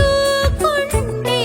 ಸ್ತುತಿಸುಕೊಂಡೆ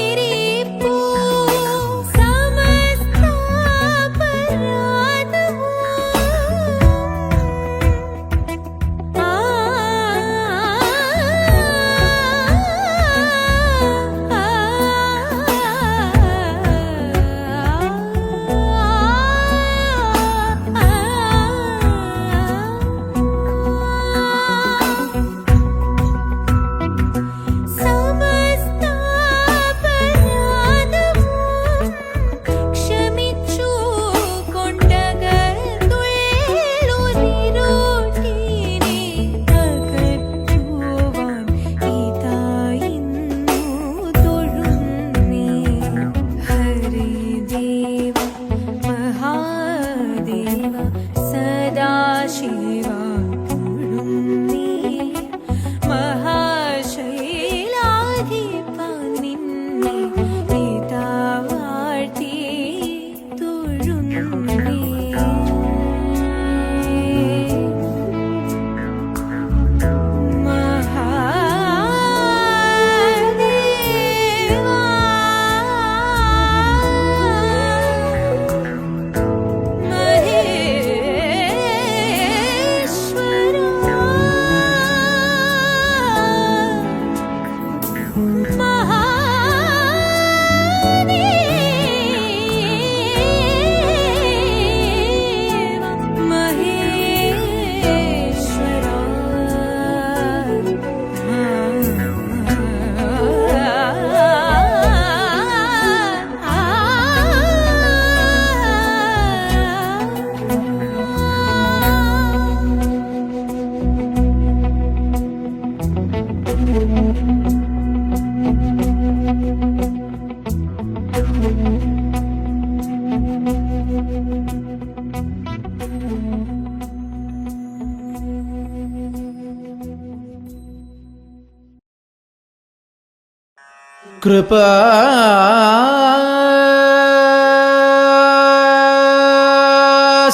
കൃപാ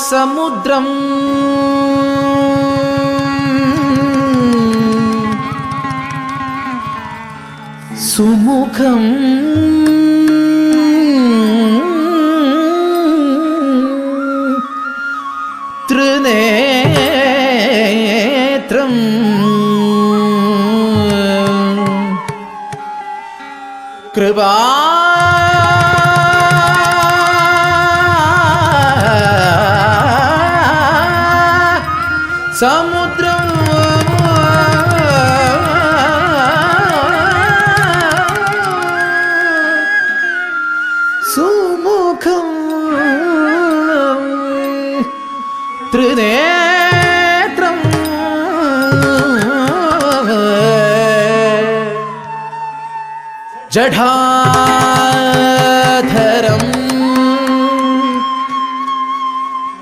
സമുദ്രം സുമുഖം ത്രിനേത്രം കൃപാ സമുദ്രം സുമുഖം ത്രിനേത്രം ജഠാധരം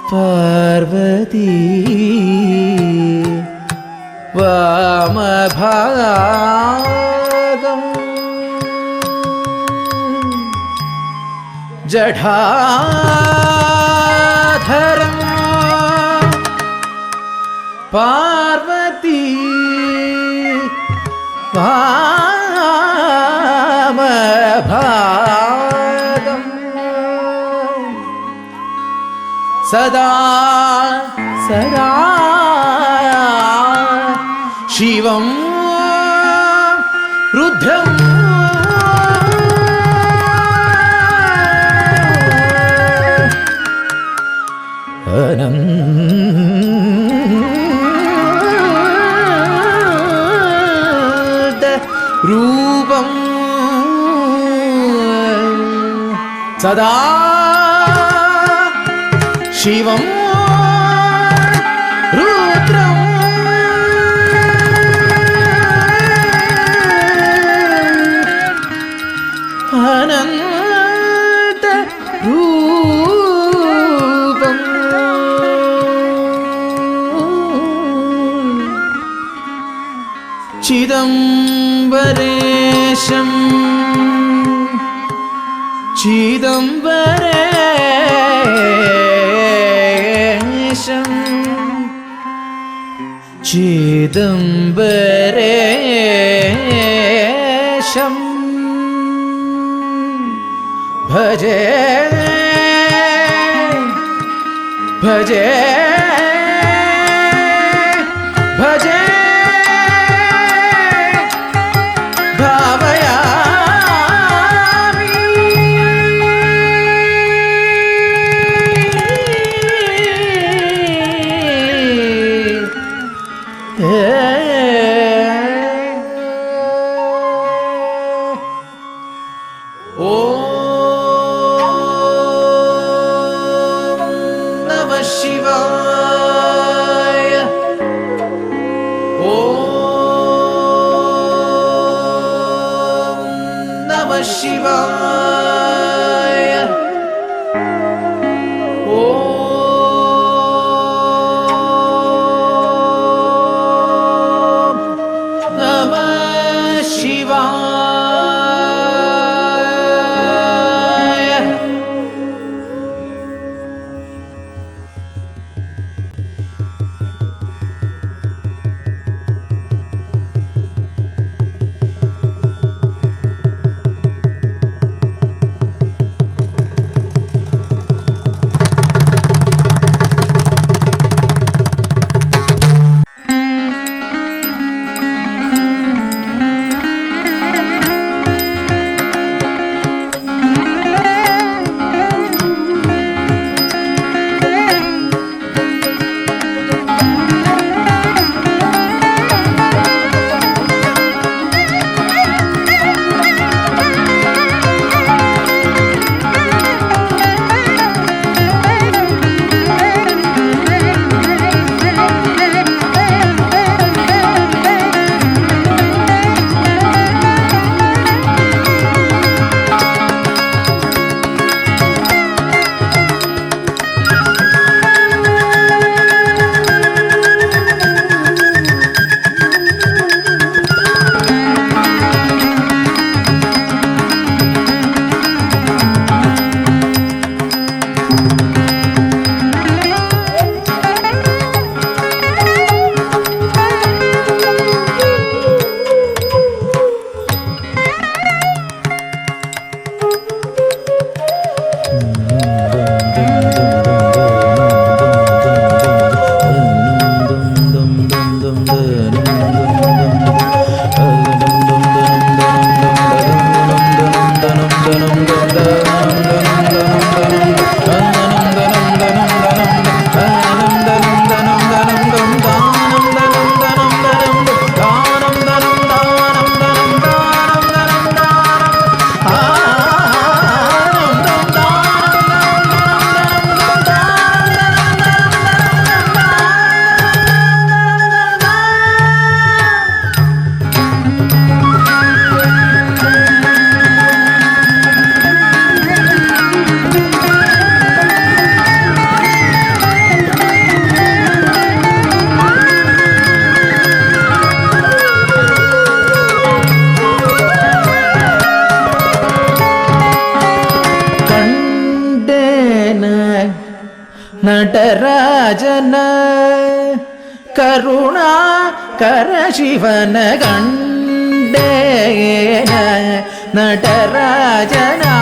പാർവതി വാമഭാഗം ജഠാധരം പാർവതി വാമഭാഗം സദാ സദാ ശിവം രുദ്രം അനന്ത രൂപം സദാ ശിവം രുദ്രം അനന്ത രൂപം ചിദംബരേശം ചിദംബരേശം ചിദംബരേശം ഭജേ ഭജേ ഭജേ ഭാവയാമി ശിവായ ഓം നമഃ ശിവായ ഓം നമഃ ശിവായ நடராஜன கருணாகர சிவன கண்டேன நடராஜனா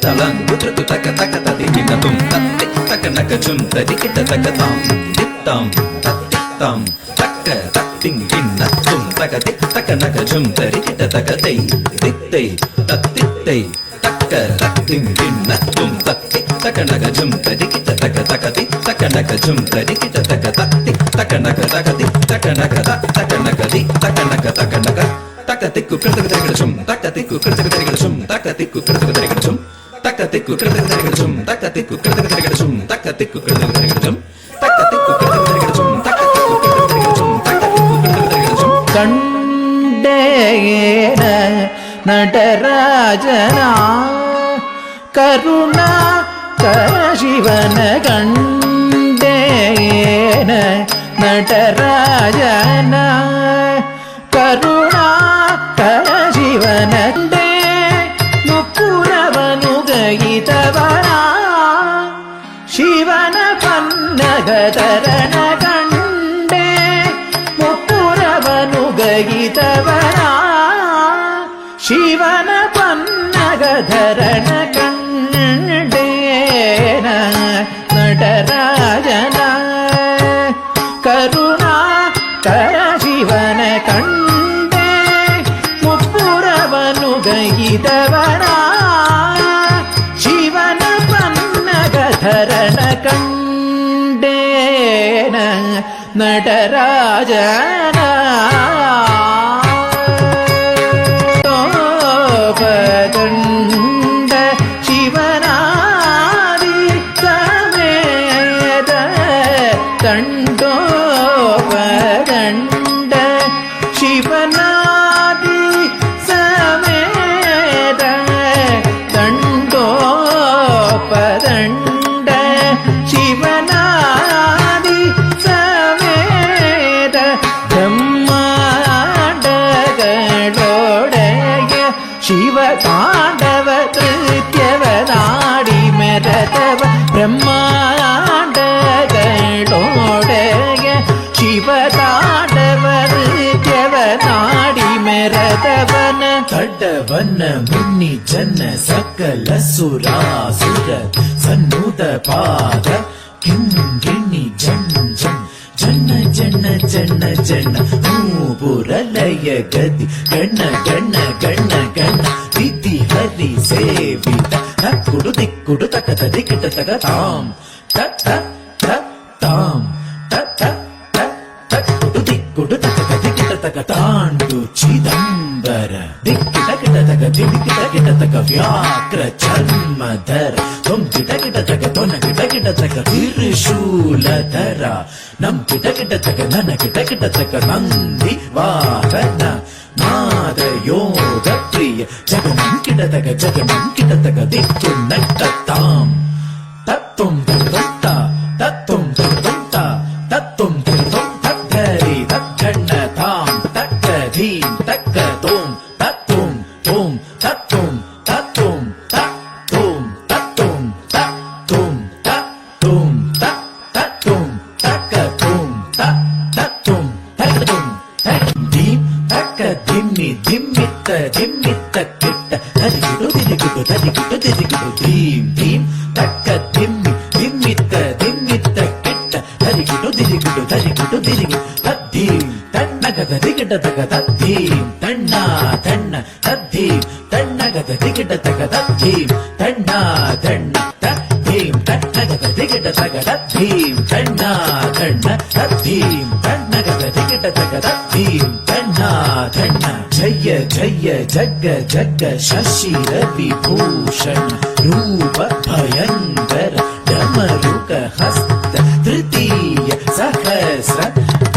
தலங்கு த்ருக்கு தக்க தக்க ததி கிண்ணதும் தத்தி தக்க நக்க சும் ததி கிட்ட தக்க தாம் தித்தாம் தத்தித்தாம் தக்க தத்திங் கிண்ணத்தும் தக்க திக் தக்க நக்க சும் தரி கிட்ட தக்க தை தித்தை தத்தித்தை தக்க தத்திங் கிண்ணத்தும் தத்தி தக்க நக்க சும் தரி கிட்ட தக்க தக்க தி தக்க நக்க சும் தரி கிட்ட தக்க தத்தி தக்க நக்க தக்க தி தக்க நக்க தக்க நக்க தி தக்க நக்க தக்க நக்க தக்க திக்கு கிடத்துக்கு தெரிகிடச்சும் தக்க திக்கு கிடத்துக்கு தெரிகிடச்சும் தக்க திக்கு கிடத்துக்கு தெரிகிடச்சும் தக்க திக்கு கிடத்துக்கு தெரிகிடச்சும் தக்க திக்கு கிடத்துக்கு தெரிகிடச்சும் தக்க திக்கு கிடத்துக்கு தெரிகிடச்சும் தக்க திக்கு கிடத்துக்கு தெரிகிடச்சும் தக்க திக்கு கிடத்துக்கு தெரிகிடச்சும் தக்க திக்கு கிடத்துக்கு தெரிகிடச்சும் கண்டேன நடராஜனா கருணாகர சிவன கண்டேன நடராஜனா கருணாகர சிவன ಮುಪ್ಪುರವನುಗೈತವನ ಶಿವನ ಪನ್ನಗತರನ ಕಂಡೆ ಮುಪ್ಪುರವನುಗೈತವನ ಶಿವನ ಪನ್ನಗಧರನ ಕಂಡೇನ நடராஜನ ಕರುಣಾಕರ ಶಿವನ ಕಂಡೆ ಮುಪ್ಪುರವನುಗೈತವನ ಶಿವನ ಪನ್ನಗಧರನ ಕಂಡೇನ நடராஜன ಕಂಡ ಶಿವನಾದಿ ಸಮೇತ ಕಂಡೋಪದಂಡ ಶಿವನಾದಿ ಸಮೇತ ಕಂಡೋಪದಂಡ ಶಿವನಾದಿ ಸಮೇತ ಬ್ರಹ್ಮಾಂಡಗಳೊಡೆಯ ಶಿವ ತಾಂಡವ ಕೃತ್ಯವನಾಡಿ ಮೆರತವ ಬ್ರಹ್ಮಾಂಡಗಳೊಡೆಯ ಶಿವ ತಾಂಡವ ಕೃತ್ಯವನಾಡಿ ಮೆರತವನ ಕಡ್ಡವನ್ನ ಮುನ್ನಿ ಜನ್ನ ಸಕಲ ಸುರಾಸುರ ಸನ್ನುತ ಪಾದ ಕಿಂಗಿಣಿ ಜನ್ ಜನ್ ಜನ್ನ ಜನ್ನ ಜನ್ನ ಜನ್ನ ಮೂಪುರಲಯ ಗದಿ ಗಣ್ಣ ಗಣ್ಣ ಗಣ್ಣ ಗಣ್ಣ ವಿಧಿ ಹರಿ ಸೇವಿತ ತಕ್ಕುಡು ದಿಕ್ಕುಡು ತಕ ದಿಕ್ಕಿಟ ತಕ ತಾಂ ತಕ್ಕ ತಾಂ ತಕ್ಕ ತಕ್ಕುಡು ದಿಕ್ಕುಡು ತಕ ದಿಕ್ಕಿಟ ತಕ ತಾಂಡು ಚಿದಂಬರ ದಿಕ್ಕಿಟ ಕಿಟ ತಕ ದಿಕ್ಕಿಟ ಕಿಟ ತಕ ವ್ಯಾಕ್ರ ಚರ್ಮಧರ ತೊಂ ಕಿಟ ಕಿಟ ತಕ ತೊನ ಕಿಟ ಕಿಟ ತಕ ತ್ರಿಶೂಲಧರ ನಂ ಕಿಟ ಕಿಟ ತಕ ನನ ಕಿಟ ಕಿಟ ತಕ ನಂದಿ ವಾಹನ ನಾದ ಯೋಗ ಪ್ರಿಯ ಜಗನಂ ಕಿಟ ತಕ ದಿಕ್ಕು ನಟ್ಟ ತಾಂ ತತ್ತುಂ ತತ್ತ ತತ್ತುಂ ತತ್ತ ತತ್ತುಂ ತತ್ತುಂ ತದ್ಧರಿ ತಕ್ಕಣ್ಣ ತಾಂ ತಕ್ಕ ಧೀಂ ತಕ್ಕ ತೋಂ ತತ್ತುಂ ತೋಂ ತತ್ತುಂ ತತ್ತುಂ ತತ್ತುಂ ತತ್ತುಂ ತತ್ತುಂ ತತ್ತುಂ ತತ್ತುಂ ತಕ್ಕ ತೋಂ ತತ್ತುಂ ತತ್ತುಂ ಧೀಂ ತಕ್ಕ ಧಿಮ್ಮಿ ಧಿಮ್ಮಿತ್ತ ಧಿಮ್ಮಿತ್ತ ಕಿಟ್ಟ ತದಿಗಿಡು ದಿದಿಗಿಡು ತದಿಗಿಡು ದಿದಿಗಿಡು ಧೀಂ ಧೀಂ ತಕ್ಕ ಧಿಮ್ಮಿ ಧಿಮ್ಮಿತ್ತ ಧಿಮ್ಮಿತ್ತ ಕಿಟ್ಟ ತದಿಗಿಡು ದಿದಿಗಿಡು ತದಿಗಿಡು ದಿದಿಗಿಡು ತದ್ಧೀಂ ತಣ್ಣಗದ ದಿಗಿಡ ತಗ ತದ್ಧೀಂ ತಣ್ಣ ತಣ್ಣ ತದ್ಧೀಂ ತಣ್ಣಗದ ದಿಗಿಡ ತಗ ತದ್ಧೀಂ ತಣ್ಣ ತಣ್ಣ ತದ್ಧೀಂ ತಣ್ಣಗದ ದಿಗಿಡ ತಗ ತದ್ಧೀಂ ತಣ್ಣ ತಣ್ಣ ತದ್ಧೀಂ ತಣ್ಣಗದ ದಿಗಿಡ ತಗ ತದ್ಧೀಂ ತಣ್ಣ ತಣ್ಣ ಜಯ ಜಯ ಜಗ್ಗ ಜಗ್ಗ ಶಶಿ ರವಿಭೂಷಣ ರೂಪ ಭಯಂಕರ ಡಮರುಕ ಹಸ್ತ ತೃತೀಯ ಸಹಸ್ರ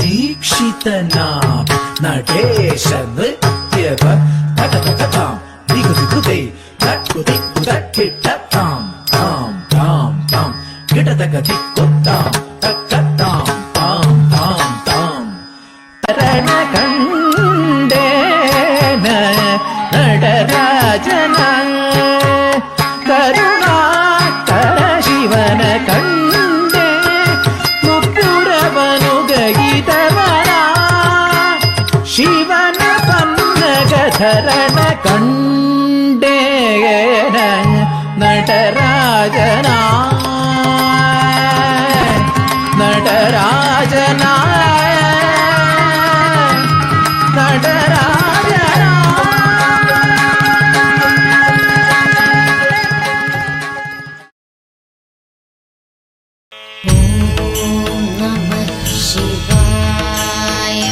ದೀಕ್ಷಿತ ನಾಮ ನಟೇಶ ನೃತ್ಯವ ತಕ ತಕ ತಾಂ ದಿಗು ದಿಗು ದೇ ತಕ್ಕು ದಿಕ್ಕು ತಕ್ಕಿಟ್ಟ ತಾಂ ತಾಂ ತಾಂ ತಾಂ ಕಿಟ ತಕ ದಿಕ್ಕು ತಾಂ ತಕ್ಕ ತಾಂ ತಾಂ ತಾಂ ತಾಂ ತರಣ ಕಂಡೇನ நடராஜன கருணாகர ಶಿವನ நடராஜனா நடராஜனா நடராஜனா. ஓம் நம சிவாய.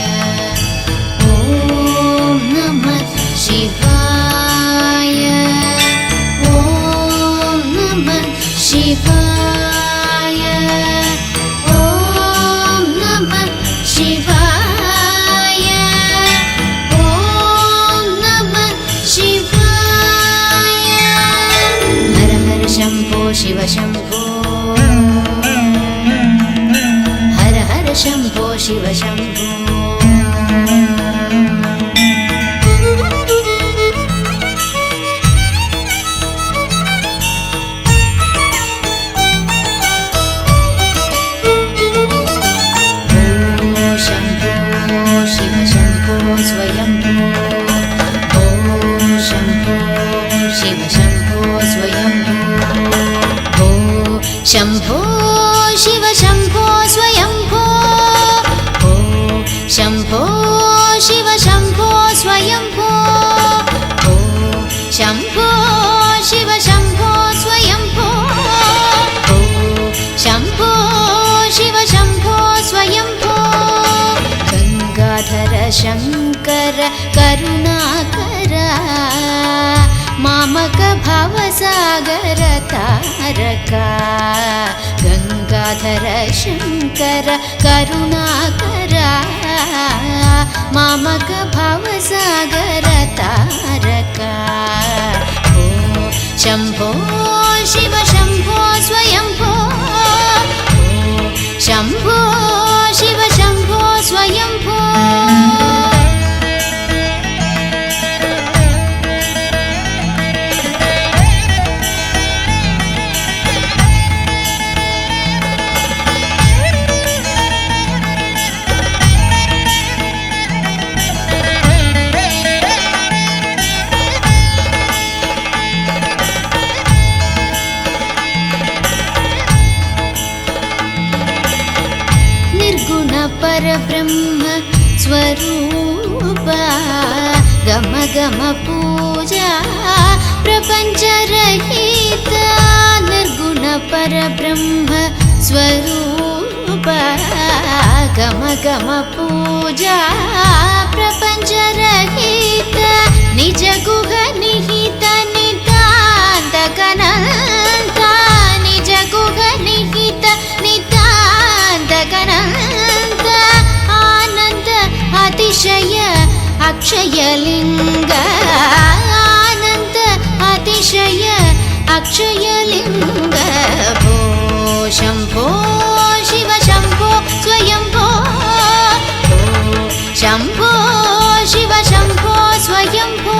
ஓம் நம சிவாய. ஓம் நம சிவாய. ஓம் நம சிவாய. ஓம் நம சிவாய. ஹர ஹர சம்போ சிவ சம்போ. हर हर शम्भो शिव शम्भो. ओ शम्भो शिव शम्भो स्वयम्भो. ओ शम्भो शिव शम्भो स्वयम्भो. ओ शम्भो शिव शम्भो स्वयम्भो. ओ शम्भो शिव शम्भो स्वयम्भो. ओ शम्भो शिव शम्भो स्वयम्भो. ओ शम्भो शिव शम्भो स्वयम्भो. गंगाधर शंकर करुणाकर मामक भवसागर तारका. गंगाधर शंकर करुणाकर मामक भवसागर तारका. ओ शम्भो शिव शम्भो स्वयम्भो. ओ शम्भो शिव शम्भो स्वयम्भो. परब्रह्म स्वरूपा गम गम पूजा प्रपंच रहिता. निर्गुण परब्रह्म स्वरूपा गम गम पूजा प्रपंच रहिता. निज गुह निहित नितांत गणंता. निज गुह निहित नितांत गणंता. आनंद अतिशय अक्षयलिंग. आनंद अतिशय अक्षयलिंग. भो शंभो शिव शंभो स्वयंभो. भो शंभो शिव शंभो स्वयंभो.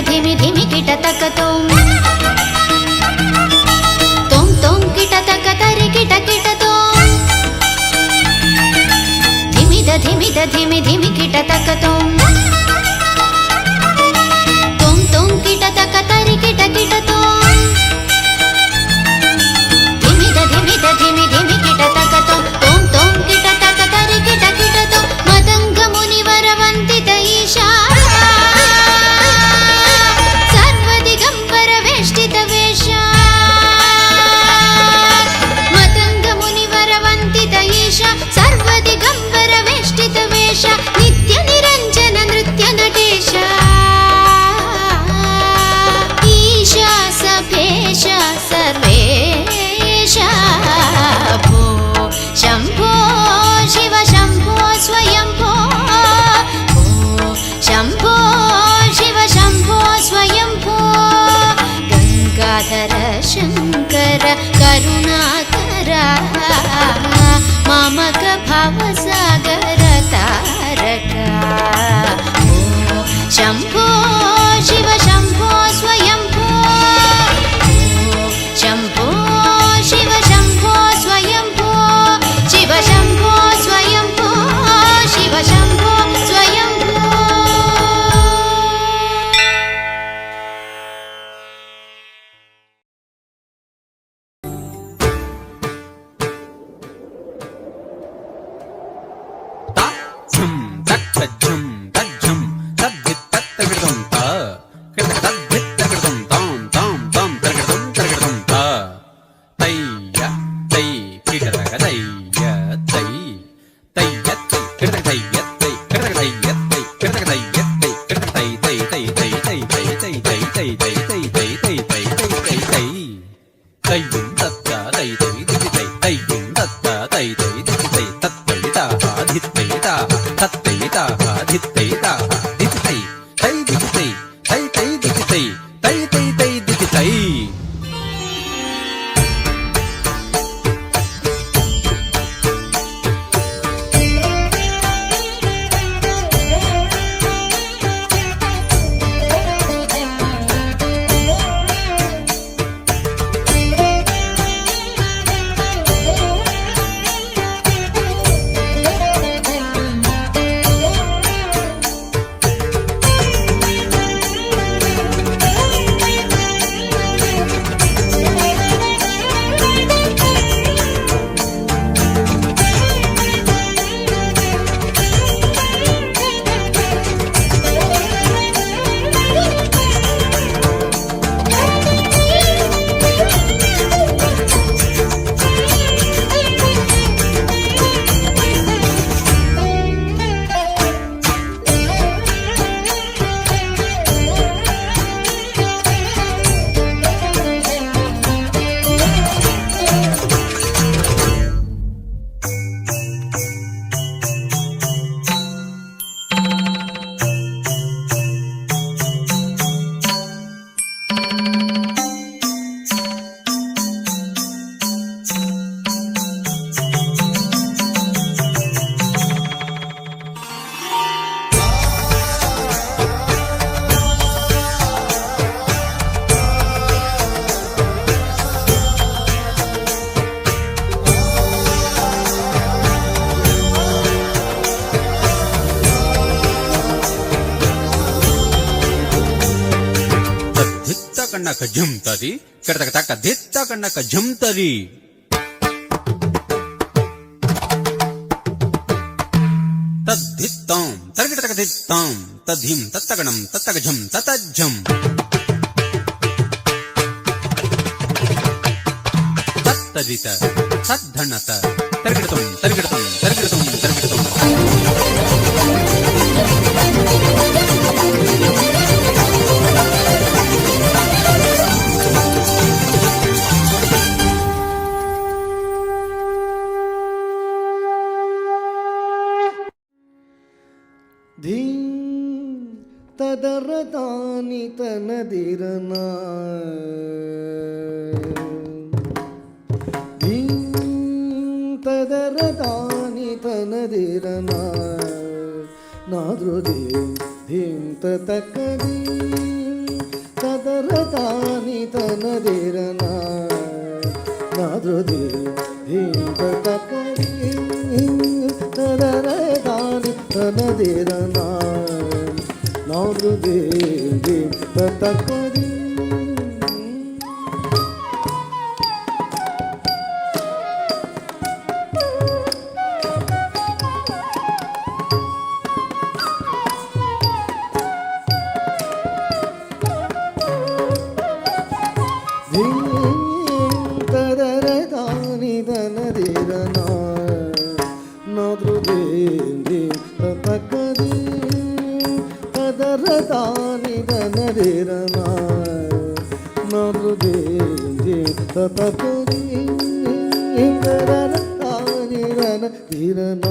धिमि धिमि किट तक तुम किट तक तरि किट किट तुम धिमि धिमि किट तक तुम किट तक तरि किट किट तुम मदंग मुनिवर वंदित ईशा सर्व दिगंबर वेष्टित वेशा मदंग मुनिवर वंदित ईशा सर्व दिगंबर वेष्टित वेश नित्य निरंजन शम्भो शिव शम्भो स्वयम्भो शम्भो शिव शम्भो स्वयम्भो शिव शम्भो स्वयम्भो शिव शम्भो स्वयम्भो కన్నక జుంతది కడతక తక్క దిత్త కన్నక జుంతది తద్దిత్తాం తరగటక దిత్తాం తద్ధిం తత్తగణం తత్తగజం తతజ్జం తత్తదిత తద్ధనత తరగటం తరగటం తరగటం తరగటం ತದರದಾನಿ ತನದಿರನ ತದರದಾನಿ ತನದಿರನ ನಾದೃದಿ ಧೀಂ ತಕದಿ ತದರದಾನಿ ತನದಿರನ ನಾದೃದಿ ಧೀಂ ತಕದಿ ತದರದಾನಿ ತನದಿರನ ನಾದೃದಿ ತಕದಿ ತದರದಾನಿ ತನದಿರನ ನಾದೃದಿ ತಕದಿ ತದರದಾನಿ ತನದಿರನ ನಾದೃದಿ ತಕದಿ ತದರದಾನಿ ತನದಿರನ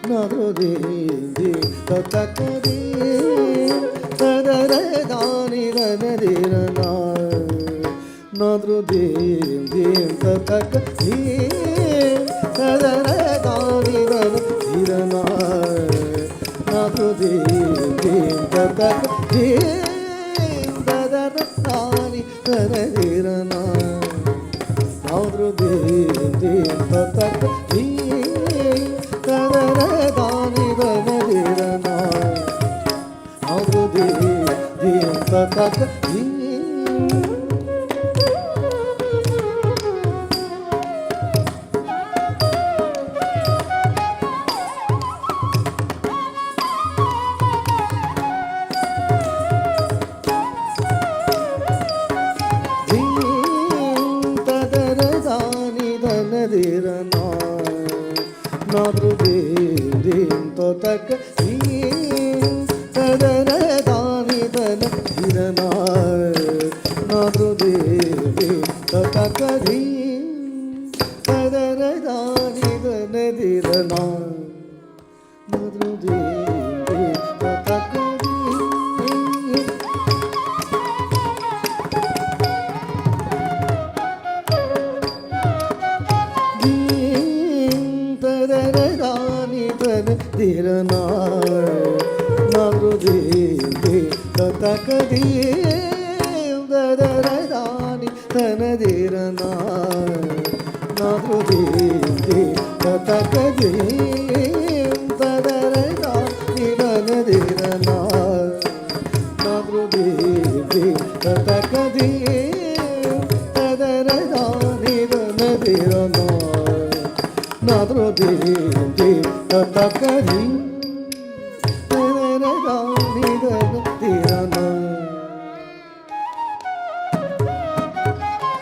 ನಾದೃದಿ ತಕದಿ ತದರದಾನಿ ತನದಿರನ ನಾದೃದಿ ತಕದಿ ತದರದಾನಿ ತನದಿರನ ನಾದೃದಿ ಧೀಂ ತತಕ ಧೀಂ ತದರ ತಾನಿ ತನದಿರನ ನಾದ್ರು ಧೀಂ ತತಕ ಧೀಂ ತದರ ತಾನಿ ತನದಿರನ ನಾದ್ರು ಧೀಂ ತತಕ ಧೀಂ ನಾದ್ರು ಧೀಂ ತತಕ ಧೀಂ ತದರ ದಾನಿ ತನ ಧಿರನ ನಾದ್ರು ಧೀಂ ತತಕ ಧೀಂ ತದರ ದಾನಿ ತನ ಧಿರನ ನಾದ್ರು ಧೀಂ ತತಕ ಧೀಂ ಧಿರನ ನಾದ್ರು ಧೀಂ ತತಕ ಧೀಂ ತದರ ದಾನಿ ತನ ಧಿರನ ನಾದ್ರು ಧೀಂ ತತಕ ಧೀಂ ತದರ ದಾನಿ ತನ ಧಿರನ ನಾದ್ರು ಧೀಂ ತತಕ ಧೀಂ ತದರ ದಾನಿ ತನ ಧಿರನ ನಾದ್ರು ಧೀಂ ತತಕ ಧೀಂ ತದರ ದಾನಿ ತನ ಧಿರನ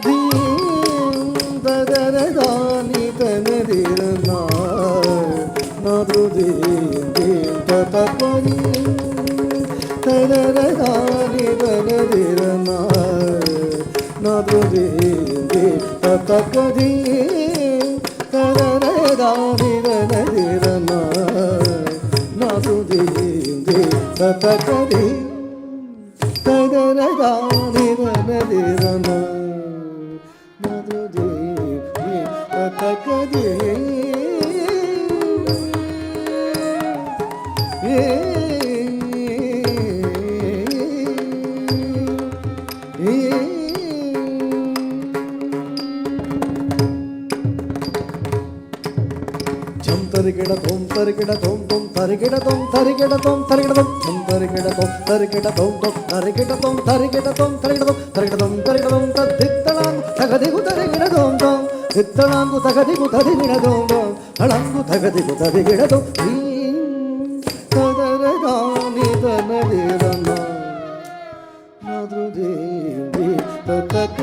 ಧೀಂ ತದರ ದಾನಿ ತನ ಧಿರನ ನಾದ್ರು ಧೀಂ ತತಕ ಧೀಂ ತದರ ದಾನಿ ತನ ಧಿರನ ನಾದ್ರು ಧೀಂ ತತಕ ಧೀಂ ತದರ ದಾನಿ ತನ ಧಿರನ ನಾದ್ರು ಧೀಂ ತತಕ ಧೀಂ ತದರ ದಾನಿ ತನ ಧಿರನ ನಾದ್ರು ಧೀಂ ತತಕ ಧೀಂ ತರಿಗಿಡ ತೋಂ ತರಿಗಿಡ ತೋಂ ತೋಂ ತರಿಗಿಡ ತೋಂ ತರಿಗಿಡ ತೋಂ ತರಿಗಿಡ ತೋಂ ತೋಂ ತರಿಗಿಡ ತೋಂ ತರಿಗಿಡ ತೋಂ ತೋಂ ತರಿಗಿಡ ತೋಂ ತರಿಗಿಡ ತೋಂ ತರಿಗಿಡ ತೋಂ ತರಿಗಿಡ ತೋಂ ತರಿಗಿಡ ತೋಂ ತದ್ದಿತ್ತಳಾಂಗು ತಗದಿಗು ತರಿಗಿಡ ತೋಂ ತೋಂ ದಿತ್ತಳಾಂಗು ತಗದಿಗು ತದಿಗಿಡ ತೋಂ ತೋಂ ಹಳಂಗು ತಗದಿಗು ತದಿಗಿಡ ತೋಂ ತದರ ದಾನಿ ತನ ಧಿರನ ನಾದ್ರು ಧೀಂ ತತಕ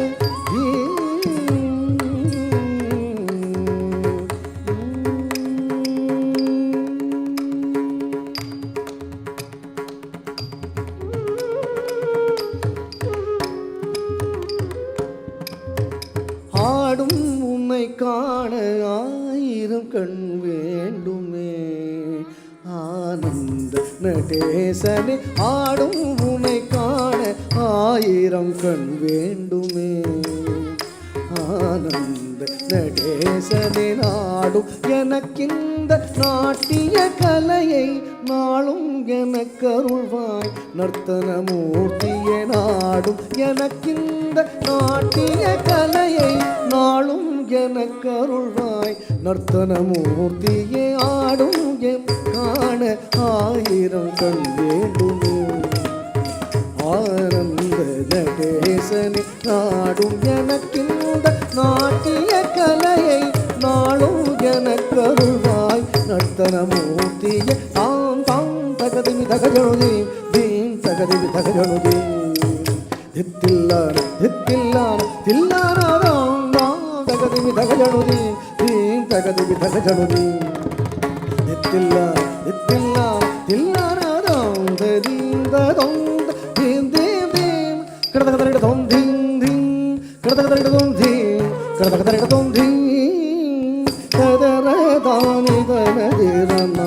ஆடும் உன்னை காண ஆயிரம் கண் வேண்டுமே ஆனந்த நடேசனே ஆடும் உன்னை காண ஆயிரம் கண் வேண்டுமே ஆனந்த நடேசனே நாடும் எனக்கிந்த நாட்டிய கலையை நாளும் எனக்கருள்வாய் நர்த்தன மூர்த்தியே நாடும் எனக்கிந்த நாட்டிய கலையை நாளும் எனக்கருள்வாய் நர்த்தன மூர்த்தியே ஆடும் எம் காண ஆயிரம் கண் வேண்டுமே ஆனந்த நடேசனே நாடும் எனக்கிந்த நாட்டிய கலையை நாளும் எனக்கருள்வாய் நர்த்தன மூர்த்தியே தாம் தாம் தகதிமி தகஜனுதீ தீம் தகதிமி தகஜனுதீ தித்தில்லான தித்தில்லான தில்லானாதாம் தாம் தகதிமி தகஜனுதீ தீம் தகதிமி தகஜனுதீ தித்தில்லான தித்தில்லான தில்லானாதாம் ததீம் ததோம் தீம் தீம் தீம் கடதகதரிட தோம் தீம் தீம் கடதகதரிட தோம் தீம் கடதகதரிட தோம் தீம் ததர தானி தன ಧಿರನ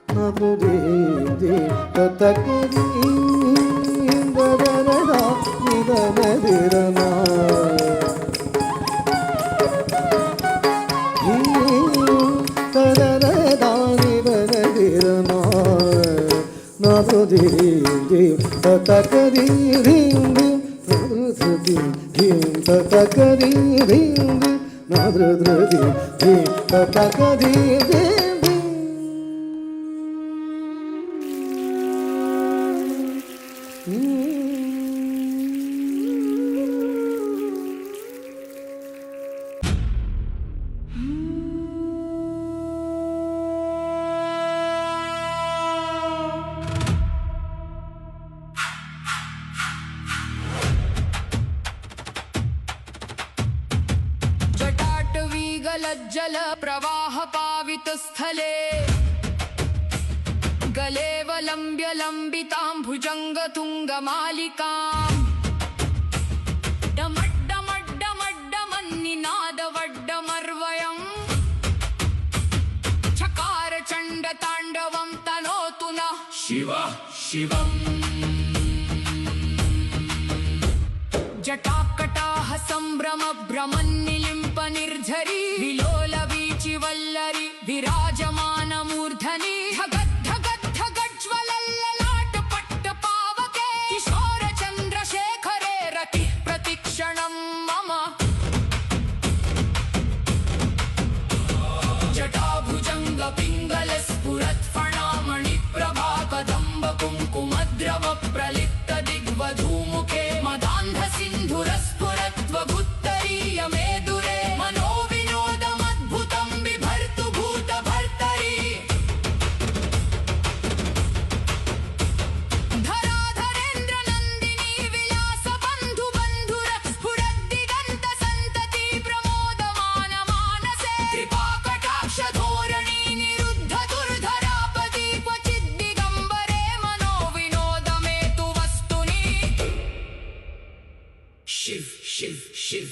ನಾದ್ರು ಧೀಂ ತತಕ ಧೀಂ ತದರ ದಾನಿ ತನ ಧಿರನ ತದರ ದಾನಿ ತನ ಧಿರನ ಧೀಂ ಧೀಂ ತತಕ ಧೀಂ ಧೀಂ ಧೀಂ ಧೀಂ ಧೀಂ ತತಕ ಧೀಂ ಧೀಂ ಧೀಂ ನಾದ್ರ ಧೀಂ ಧೀಂ ತತಕ ಧೀಂ ಧೀಂ ಧೀಂ. जटाटवीगलज्जल प्रवाह पावित स्थले गलेवलम्ब्य लम्बितां भुजङ्ग तुङ्गमालिकाम् डमड्डमड्डमड्डमन्निनादवड्डमर्वयम् चकार चण्ड ताण्डवं तनोतु नः शिव शिवम् जटाकटाह सम्भ्रम भ्रमन्निलिम्प निर्झरी विलोल वीचि वल्लरी विराजमान मूर्धनि धगद्धगद्धगज्ज्वलल्ललाट पट्ट पावके किशोर चन्द्रशेखरे रतिः प्रतिक्षणं मम जटाभुजङ्ग पिङ्गल स्फुरत् फणामणि प्रभा कदम्ब कुङ्कुमद्रव प्रलिप्त दिग्वधूमुखे मदान्ध सिन्धुरस्फुरत्वगुत्तरीय मेदुरे मनोविनोदमद्भुतं बिभर्तु भूतभर्तरि धराधरेन्द्र नन्दिनी विलास बन्धु बन्धुर स्फुरद्दिगन्त सन्तति प्रमोदमान मानसे कृपाकटाक्ष धोरणी निरुद्ध दुर्धरापति क्वचिद् दिगम्बरे मनोविनोदमेतु वस्तुनि शिव शिव शिव